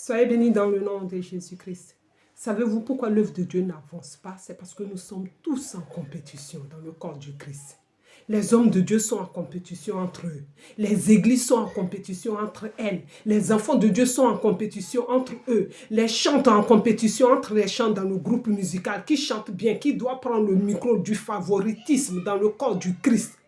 Soyez bénis dans le nom de Jésus-Christ. Savez-vous pourquoi l'œuvre de Dieu n'avance pas? C'est parce que nous sommes tous en compétition dans le corps du Christ. Les hommes de Dieu sont en compétition entre eux. Les églises sont en compétition entre elles. Les enfants de Dieu sont en compétition entre eux. Les chanteurs en compétition entre les chants dans le groupe musical. Qui chante bien, qui doit prendre le micro du favoritisme dans le corps du Christ.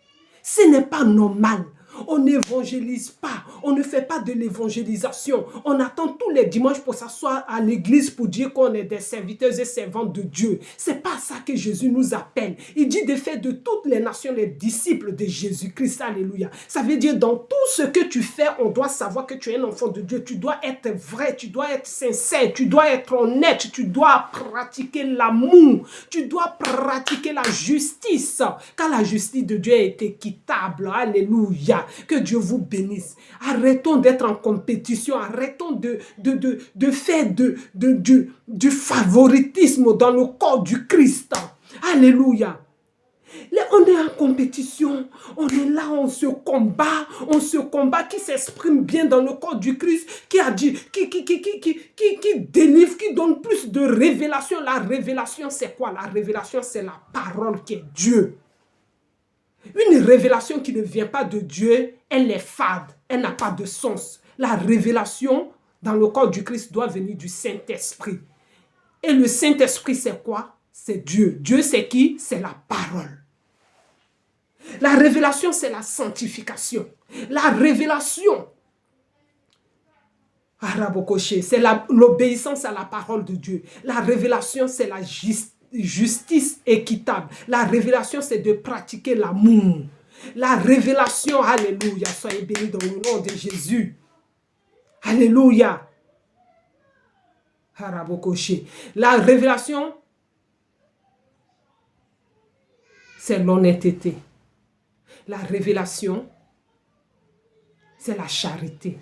Ce n'est pas normal. On n'évangélise pas, on ne fait pas de l'évangélisation. On attend tous les dimanches pour s'asseoir à l'église pour dire qu'on est des serviteurs et servantes de Dieu. C'est pas ça que Jésus nous appelle. Il dit de faire de toutes les nations les disciples de Jésus-Christ. Alléluia. Ça veut dire dans tout ce que tu fais, on doit savoir que tu es un enfant de Dieu. Tu dois être vrai, tu dois être sincère, tu dois être honnête, tu dois pratiquer l'amour, tu dois pratiquer la justice. Car la justice de Dieu est équitable. Alléluia. Que Dieu vous bénisse. Arrêtons d'être en compétition. Arrêtons de faire du favoritisme dans le corps du Christ. Alléluia. On est en compétition. On est là, on se combat. On se combat. Qui s'exprime bien dans le corps du Christ. Qui a dit, qui délivre, qui donne plus de révélation. La révélation, c'est quoi? La révélation, c'est la parole qui est Dieu. Une révélation qui ne vient pas de Dieu, elle est fade, elle n'a pas de sens. La révélation dans le corps du Christ doit venir du Saint-Esprit. Et le Saint-Esprit, c'est quoi? C'est Dieu. Dieu, c'est qui? C'est la parole. La révélation, c'est la sanctification. La révélation, c'est l'obéissance à la parole de Dieu. La révélation, c'est la justice équitable. La révélation, c'est de pratiquer l'amour. La révélation, alléluia, soyez bénis dans le nom de Jésus. Alléluia. La révélation, c'est l'honnêteté. La révélation, c'est la charité.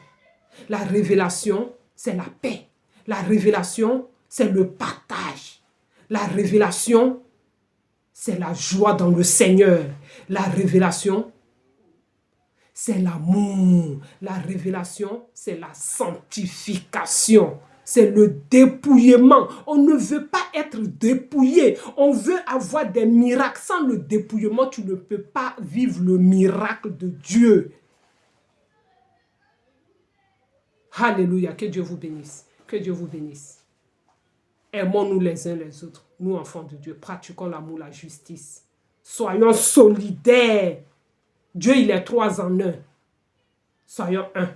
La révélation, c'est la paix. La révélation, c'est le partage. La révélation, c'est la joie dans le Seigneur. La révélation, c'est l'amour. La révélation, c'est la sanctification. C'est le dépouillement. On ne veut pas être dépouillé. On veut avoir des miracles. Sans le dépouillement, tu ne peux pas vivre le miracle de Dieu. Alléluia. Que Dieu vous bénisse. Que Dieu vous bénisse. Aimons-nous les uns les autres, nous enfants de Dieu, pratiquons l'amour, la justice. Soyons solidaires. Dieu, il est 3 en 1. Soyons un.